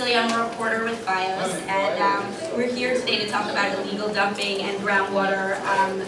Tilly, I'm a reporter with BIOS, and we're here today to talk about illegal dumping and groundwater.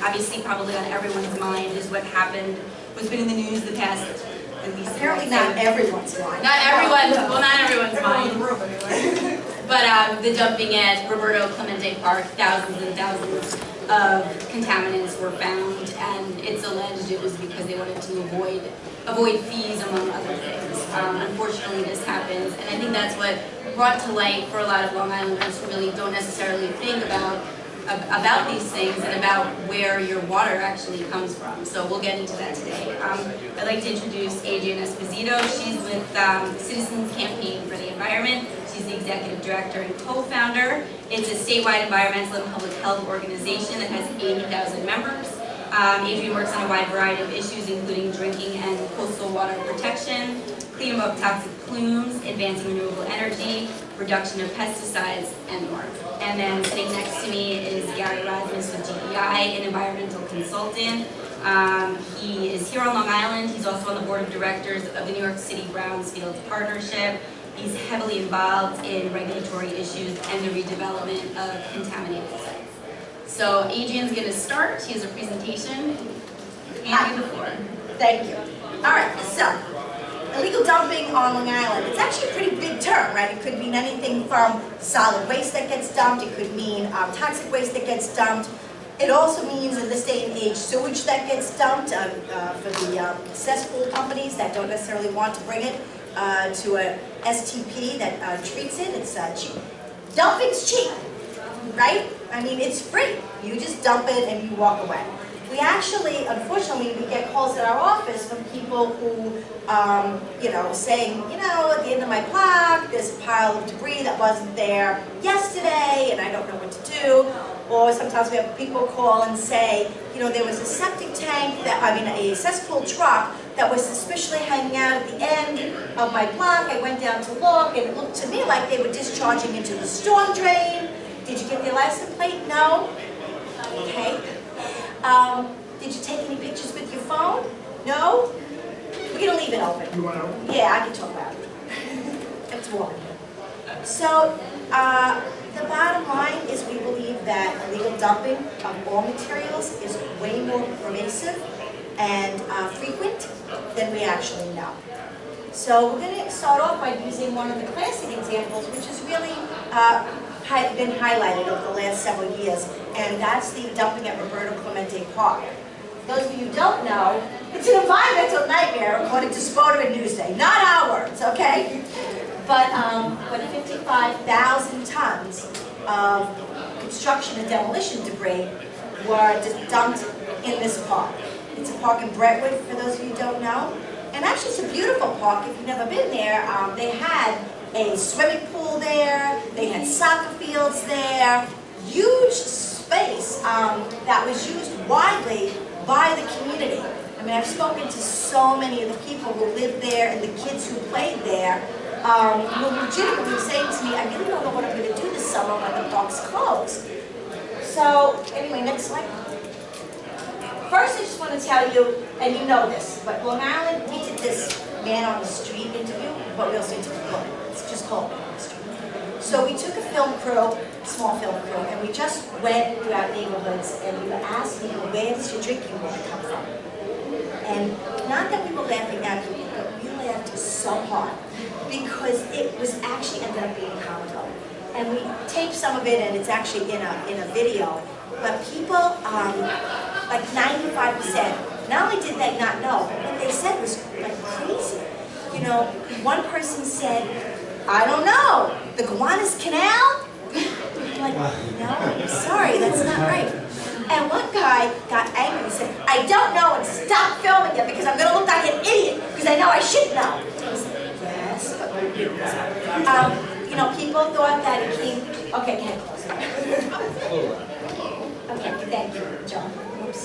Obviously, probably on everyone's mind is what happened, what's been in the news the past, at least. Apparently not everyone's mind. Not everyone's, well, not everyone's mind. But the dumping at Roberto Clemente Park, thousands and thousands of contaminants were found, and it's alleged it was because they wanted to avoid fees, among other things. Unfortunately, this happens, and I think that's what brought to light for a lot of Long Islanders who really don't necessarily think about these things and about where your water actually comes from. So we'll get into that today. I'd like to introduce Adrienne Esposito. She's with Citizens Campaign for the Environment. She's the executive director and co-founder. It's a statewide environmental and public health organization that has 80,000 members. Adrienne works on a wide variety of issues, including drinking and coastal water protection, cleaning up toxic plumes, advancing renewable energy, reduction of pesticides, and more. And then sitting next to me is Gary Rasmus with DEI, an environmental consultant. He is here on Long Island. He's also on the board of directors of the New York City Brownsfield Partnership. He's heavily involved in regulatory issues and the redevelopment of contaminated sites. So Adrienne's going to start. She has a presentation. Hand you the floor. Thank you. All right, so illegal dumping on Long Island. It's actually a pretty big term, right? It could mean anything from solid waste that gets dumped. It could mean toxic waste that gets dumped. It also means, in this day and age, sewage that gets dumped for the cesspool companies that don't necessarily want to bring it to a STP that treats it. It's cheap. Dumping's cheap, right? I mean, it's free. You just dump it and you walk away. We actually, unfortunately, we get calls at our office from people who, saying, at the end of my block, there's a pile of debris that wasn't there yesterday, and I don't know what to do. Or sometimes we have people call and say, there was a septic tank a cesspool truck that was suspiciously hanging out at the end of my block. I went down to look, and it looked to me like they were discharging into the storm drain. Did you get their license plate? No? Okay. Did you take any pictures with your phone? No? We're going to leave it open. You want to open? Yeah, I can talk about it. It's warm here. So, the bottom line is we believe that illegal dumping of all materials is way more pervasive and frequent than we actually know. So we're going to start off by using one of the classic examples, which has really been highlighted over the last several years, and that's the dumping at Roberto Clemente Park. Those of you who don't know, it's an environmental nightmare according to Spoder and Newsday, not ours, okay? But 55,000 tons of construction and demolition debris were dumped in this park. It's a park in Brentwood, for those of you who don't know. And actually it's a beautiful park. If you've never been there, they had a swimming pool there, they had soccer fields there, huge space that was used widely by the community. I mean, I've spoken to so many of the people who lived there and the kids who played there, who were legitimately saying to me, I really don't know what I'm going to do this summer when the park's closed. So, anyway, next slide. First, I just want to tell you, and you know this, but Long Island, we did this man on the street interview, but we also did a book. It's just called Man on the Street. So we took a film crew, small film crew, and we just went throughout neighborhoods and we were asking people, where does your drinking water come from? And not that we were laughing at people, but we laughed so hard because it was actually ended up being comical. And we taped some of it, and it's actually in a video. But people, like 95%, not only did they not know, but what they said was like crazy. One person said, I don't know, the Gowanus Canal? I'm like, no, I'm sorry, that's not right. And one guy got angry and said, I don't know, and stop filming it because I'm going to look like an idiot because I know I should know. I was like, yes, but we're doing this. People thought that it came, okay, can't close it. Okay, thank you, John. Oops.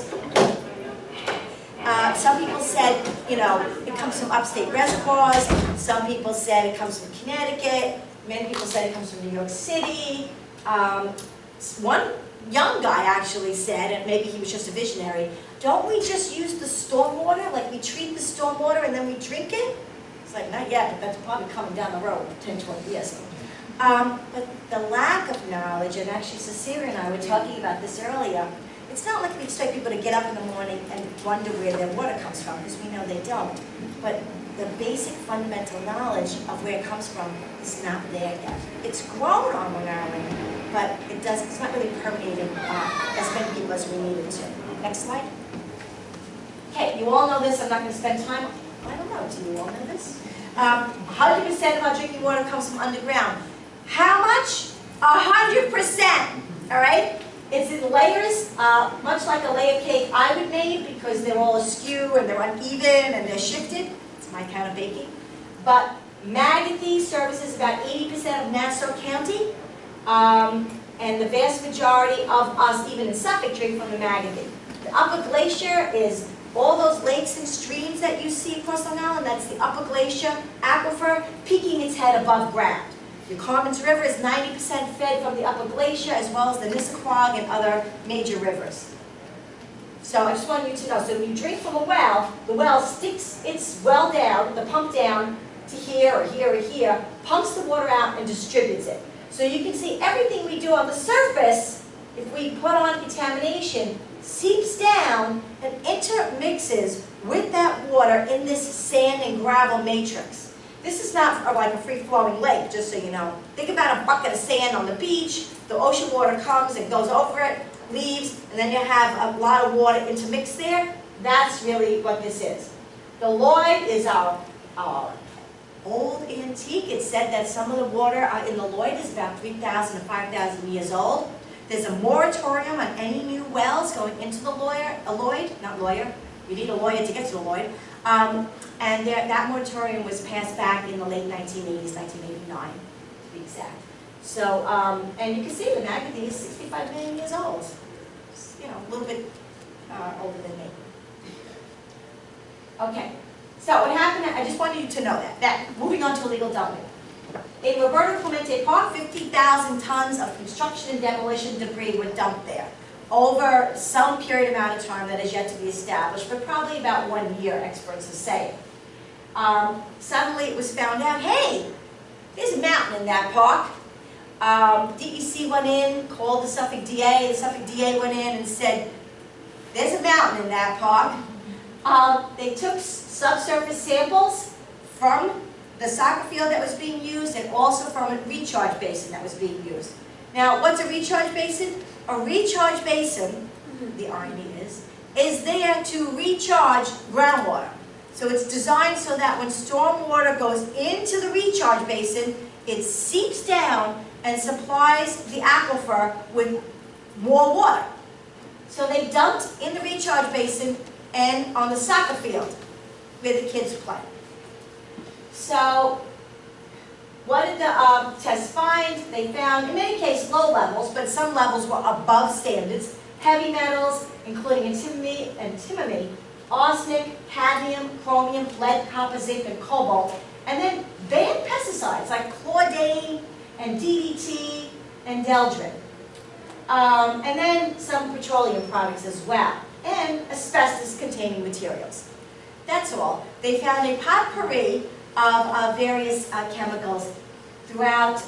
Some people said, it comes from upstate reservoirs. Some people said it comes from Connecticut. Many people said it comes from New York City. One young guy actually said, and maybe he was just a visionary, don't we just use the stormwater? Like we treat the stormwater and then we drink it? It's like, not yet, but that's probably coming down the road, 10, 20 years. But the lack of knowledge, and actually Cecilia and I were talking about this earlier, it's not like we expect people to get up in the morning and wonder where their water comes from, because we know they don't. But the basic fundamental knowledge of where it comes from is not there yet. It's grown on Long Island, but it's not really permeating as many people as we need it to. Next slide. Okay, you all know this, I'm not going to spend time. I don't know, do you all know this? 100% of our drinking water comes from underground. How much? 100%, all right? It's in layers, much like a layer cake I would make, because they're all askew and they're uneven and they're shifted. It's my kind of baking. But Magothy services about 80% of Nassau County, and the vast majority of us, even in Suffolk, drink from the Magothy. The Upper Glacier is all those lakes and streams that you see across Long Island. That's the Upper Glacier aquifer peeking its head above ground. The Carmen's River is 90% fed from the Upper Glacier, as well as the Nissaquag and other major rivers. So I just want you to know, so when you drink from a well, the well sticks its well down, the pump down to here or here or here, pumps the water out and distributes it. So you can see everything we do on the surface, if we put on contamination, seeps down and intermixes with that water in this sand and gravel matrix. This is not like a free-flowing lake, just so you know. Think about a bucket of sand on the beach. The ocean water comes and goes over it, leaves, and then you have a lot of water intermixed there. That's really what this is. The Lloyd is our old antique. It's said that some of the water in the Lloyd is about 3,000 to 5,000 years old. There's a moratorium on any new wells going into the Lloyd, not lawyer. You need a lawyer to get to the Lloyd. And that moratorium was passed back in the late 1980s, 1989 to be exact. So, and you can see the Magothy is 65 million years old. It's, you know, a little bit older than me. Okay, so what happened, I just wanted you to know that. Moving on to illegal dumping. In Roberto Clemente Park, 50,000 tons of construction and demolition debris were dumped there over some period amount of time that is yet to be established, but probably about 1 year, experts are saying. Suddenly it was found out, hey, there's a mountain in that park. DEC went in, called the Suffolk DA. The Suffolk DA went in and said, there's a mountain in that park. They took subsurface samples from the soccer field that was being used and also from a recharge basin that was being used. Now, what's a recharge basin? A recharge basin, the irony is there to recharge groundwater. So it's designed so that when storm water goes into the recharge basin, it seeps down and supplies the aquifer with more water. So they dumped in the recharge basin and on the soccer field where the kids play. So what did the test find? They found, in many cases, low levels, but some levels were above standards. Heavy metals, including antimony, arsenic, cadmium, chromium, lead, copper, zinc, and cobalt. And then banned pesticides like chlordane and DDT and Deldrin. And then some petroleum products as well, and asbestos-containing materials. That's all. They found a potpourri of various chemicals throughout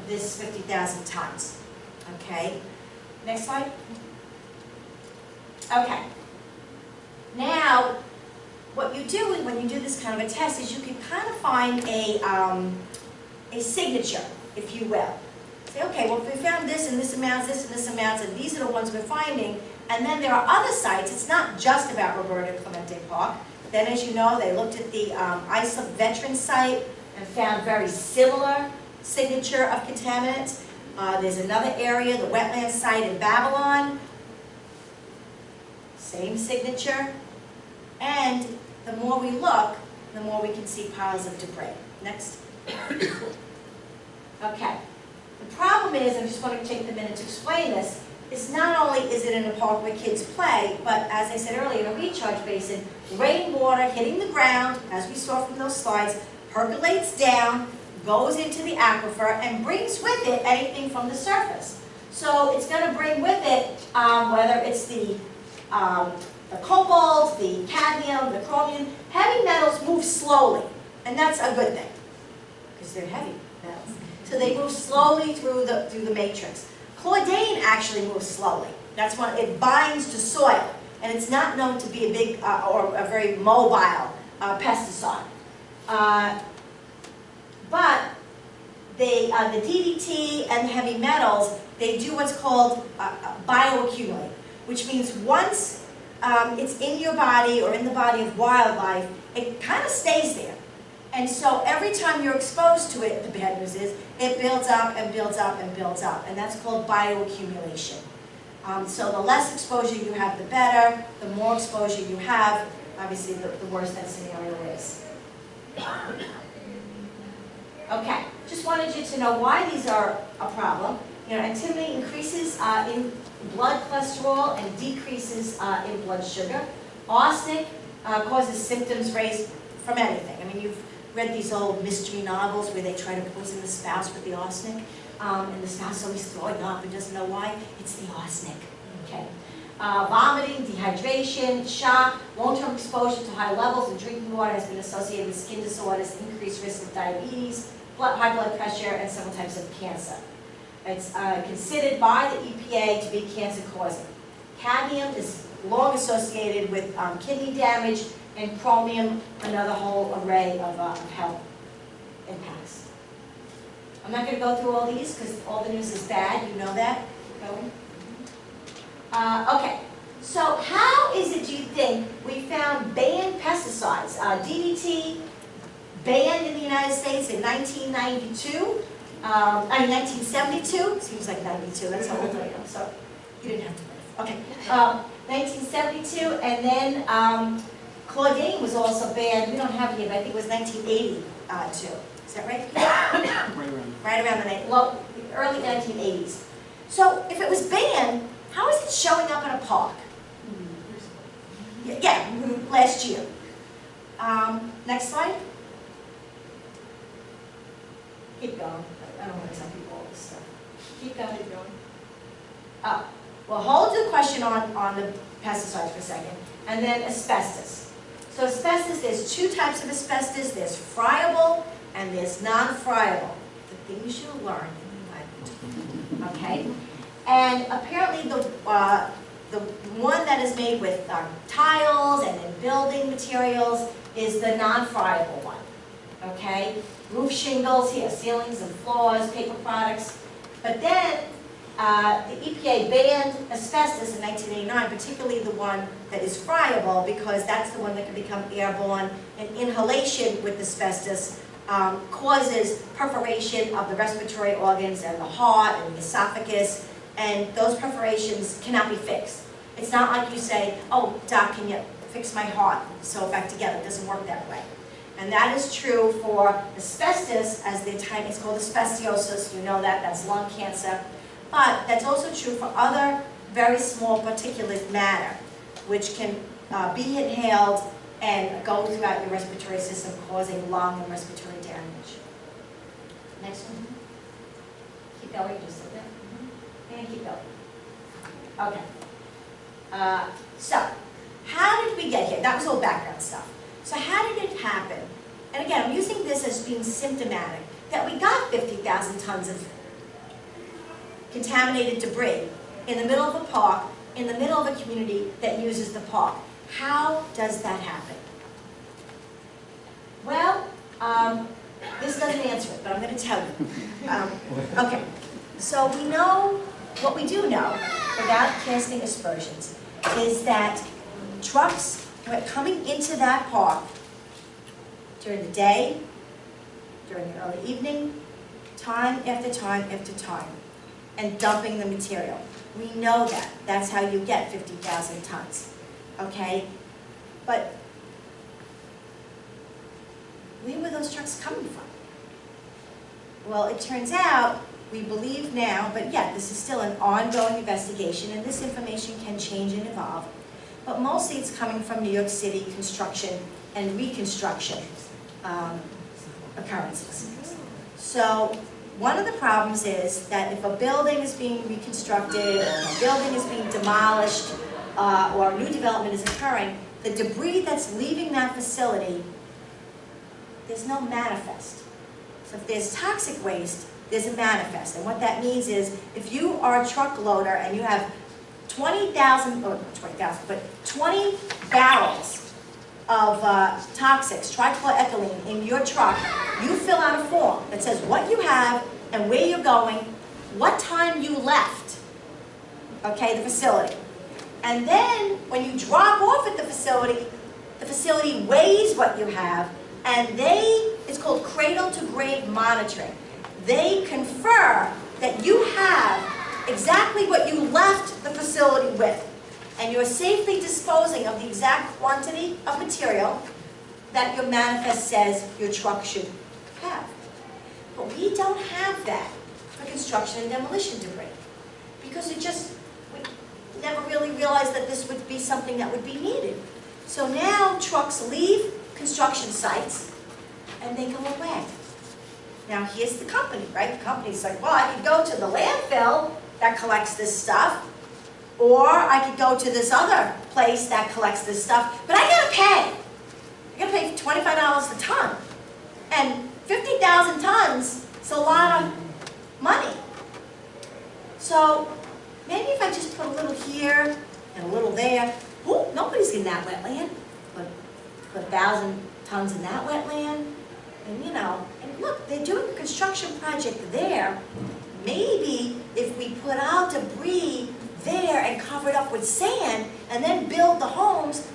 this 50,000 tons. Okay, next slide. Okay, now what you do when you do this kind of a test is you can kind of find a signature, if you will. Say, okay, well, if we found this and this amounts, this and this amounts, and these are the ones we're finding, and then there are other sites. It's not just about Roberto Clemente Park. Then, as you know, they looked at the Islip Veteran site and found very similar signature of contaminants. There's another area, the wetland site in Babylon, same signature. And the more we look, the more we can see piles of debris. Next. Okay. The problem is, I just want to take a minute to explain this, is not only is it in a park where kids play, but as I said earlier, in a recharge basin, rainwater hitting the ground, as we saw from those slides, percolates down, goes into the aquifer, and brings with it anything from the surface. So it's going to bring with it, whether it's the cobalt, the cadmium, the chromium. Heavy metals move slowly. And that's a good thing, because they're heavy metals. So they move slowly through the matrix. Chlordane actually moves slowly. That's when it binds to soil, and it's not known to be a big or a very mobile pesticide. But the DDT and heavy metals, they do what's called bioaccumulate, which means once it's in your body or in the body of wildlife, it kind of stays there. And so every time you're exposed to it, the bad news is, it builds up and builds up and builds up, and that's called bioaccumulation. So the less exposure you have, the better. The more exposure you have, obviously the worse that scenario is. Okay, just wanted you to know why these are a problem. You know, antimony increases in blood cholesterol and decreases in blood sugar. Arsenic causes symptoms raised from anything. I mean, you've read these old mystery novels where they try to poison the spouse with the arsenic, and the spouse is always throwing up and doesn't know why. It's the arsenic. Okay. Vomiting, dehydration, shock, long-term exposure to high levels of drinking water has been associated with skin disorders, increased risk of diabetes, high blood pressure, and several types of cancer. It's considered by the EPA to be cancer-causing. Cadmium is long associated with kidney damage, and chromium, another whole array of health impacts. I'm not going to go through all these because all the news is bad. You know that. Keep going. Okay, so how is it, do you think, we found banned pesticides? DDT banned in the United States in 1972, seems like 92, that's how old I am, so you didn't have to live. Okay, 1972, and then chlordane was also banned. We don't have it here, but I think it was 1982. Is that right, Peter? Right around the early 1980s. So if it was banned, how is it showing up in a park? Yeah, last year. Next slide. Keep going. I don't want to tell people all this stuff. Keep going. Keep going. Well, hold the question on the pesticides for a second. And then asbestos. So asbestos, there's two types of asbestos. There's friable and there's non-friable. The thing you should have learned in the environment. Okay? And apparently the one that is made with tiles and then building materials is the non-friable one. Okay? Roof shingles, here, ceilings and floors, paper products. But then the EPA banned asbestos in 1989, particularly the one that is friable, because that's the one that can become airborne, and inhalation with asbestos causes perforation of the respiratory organs and the heart and the esophagus, and those perforations cannot be fixed. It's not like you say, oh, doc, can you fix my heart, sew it back together. It doesn't work that way. And that is true for asbestos, as the time, it's called asbestosis, you know that, that's lung cancer. But that's also true for other very small particulate matter, which can be inhaled and go throughout your respiratory system, causing lung and respiratory damage. Next one. Keep going, just sit there. And keep going. Okay. So, how did we get here? That was all background stuff. So how did it happen? And again, I'm using this as being symptomatic, that we got 50,000 tons of contaminated debris in the middle of a park, in the middle of a community that uses the park. How does that happen? Well, this doesn't answer it, but I'm going to tell you. Okay, so we know, what we do know, without casting aspersions, is that trucks were coming into that park during the day, during the early evening, time after time after time, and dumping the material. We know that. That's how you get 50,000 tons. Okay? But where were those trucks coming from? Well, it turns out, we believe now, but yeah, this is still an ongoing investigation, and this information can change and evolve. But mostly it's coming from New York City construction and reconstruction occurrences. So one of the problems is that if a building is being reconstructed, or a building is being demolished, or new development is occurring, the debris that's leaving that facility there's no manifest. So if there's toxic waste, there's a manifest. And what that means is, if you are a truck loader and you have 20,000, or 20,000, but 20 barrels of toxics, trichloroethylene, in your truck, you fill out a form that says what you have and where you're going, what time you left, okay, the facility. And then, when you drop off at the facility weighs what you have, and it's called cradle-to-grave monitoring. They confer that you have exactly what you left the facility with, and you're safely disposing of the exact quantity of material that your manifest says your truck should have. But we don't have that for construction and demolition debris, because we never really realized that this would be something that would be needed. So now trucks leave construction sites and they go away. Now here's the company, right? The company's like, well, I could go to the landfill that collects this stuff, or I could go to this other place that collects this stuff, but I gotta pay. I gotta pay $25 a ton. And 50,000 tons is a lot of money. So maybe if I just put a little here and a little there, ooh, nobody's in that wetland. Put 1,000 tons in that wetland, and and look, they're doing a construction project there. Maybe if we put our debris there and cover it up with sand and then build the homes,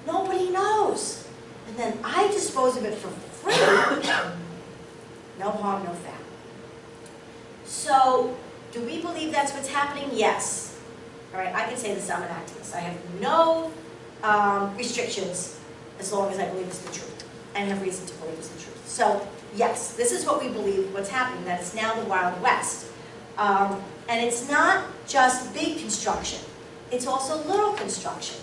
nobody knows. And then I dispose of it for free. No harm, no foul. So, do we believe that's what's happening? Yes. All right, I can say this, I'm an activist. I have no restrictions as long as I believe it's the truth and have reason to believe it's the truth. So, yes, this is what we believe, what's happening, that it's now the Wild West. And it's not just big construction, it's also little construction.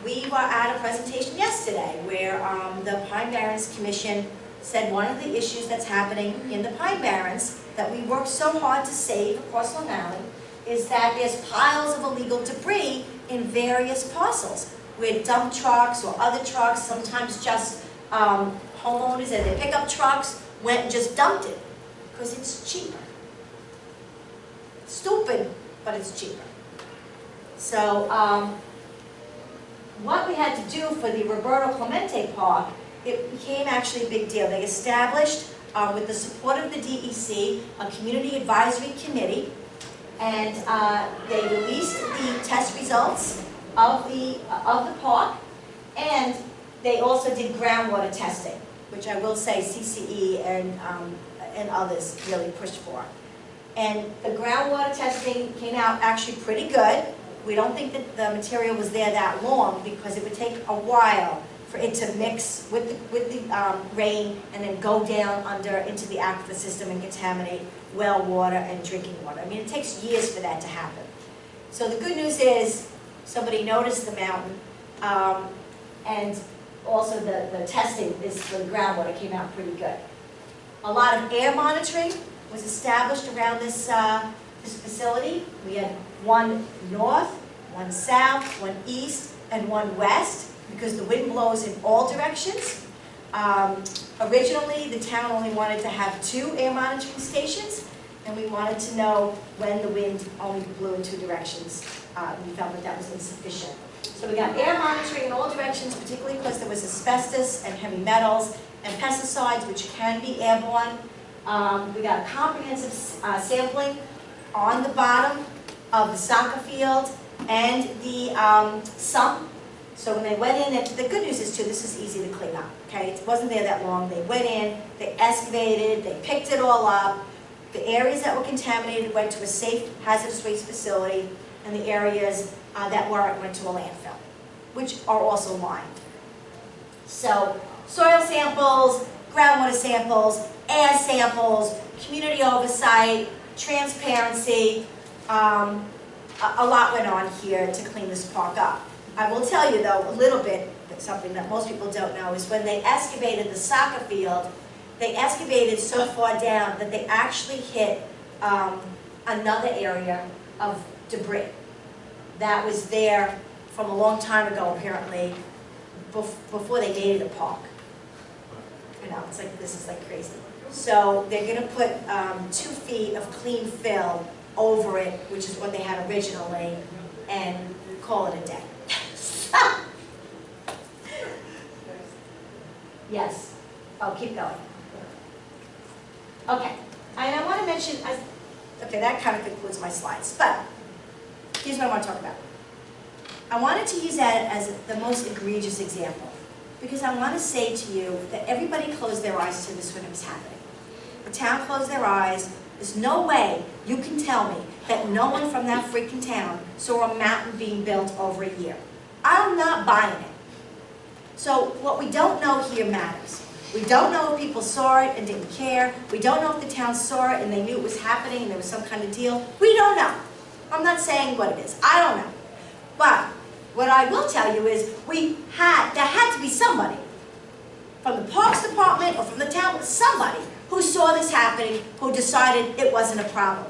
We were at a presentation yesterday where the Pine Barrens Commission said one of the issues that's happening in the Pine Barrens that we work so hard to save across Long Island is that there's piles of illegal debris in various parcels where dump trucks or other trucks, sometimes just homeowners and their pickup trucks, went and just dumped it because it's cheaper. Stupid, but it's cheaper. So what we had to do for the Roberto Clemente Park, it became actually a big deal. They established, with the support of the DEC, a community advisory committee, and they released the test results of the park, and they also did groundwater testing, which I will say CCE and others really pushed for. And the groundwater testing came out actually pretty good. We don't think that the material was there that long because it would take a while for it to mix with the rain and then go down into the aquifer system and contaminate well water and drinking water. I mean, it takes years for that to happen. So the good news is somebody noticed the mountain, and also the testing for the groundwater came out pretty good. A lot of air monitoring was established around this facility. We had one north, one south, one east, and one west, because the wind blows in all directions. Originally, the town only wanted to have 2 air monitoring stations, and we wanted to know when the wind only blew in 2 directions. We felt that that was insufficient. So we got air monitoring in all directions, particularly because there was asbestos and heavy metals and pesticides, which can be airborne. We got a comprehensive sampling on the bottom of the soccer field and the sump. So when they went in, the good news is too, this is easy to clean up, okay? It wasn't there that long. They went in, they excavated, they picked it all up. The areas that were contaminated went to a safe hazardous waste facility, and the areas that weren't went to a landfill, which are also lined. So soil samples, groundwater samples, air samples, community oversight, transparency, a lot went on here to clean this park up. I will tell you though, a little bit, something that most people don't know, is when they excavated the soccer field, they excavated so far down that they actually hit another area of debris that was there from a long time ago, apparently, before they made it a park. you know, it's like, this is like crazy. So they're gonna put 2 feet of clean fill over it, which is what they had originally, and call it a day. Yes. Oh, keep going. Okay. And I want to mention, okay, that kind of concludes my slides, but here's what I want to talk about. I wanted to use that as the most egregious example, because I want to say to you that everybody closed their eyes to this when it was happening. The town closed their eyes. There's no way you can tell me that no one from that freaking town saw a mountain being built over a year. I'm not buying it. So what we don't know here matters. We don't know if people saw it and didn't care. We don't know if the town saw it and they knew it was happening and there was some kind of deal. We don't know. I'm not saying what it is. I don't know. But what I will tell you is there had to be somebody from the Parks Department or from the town, somebody who saw this happening, who decided it wasn't a problem.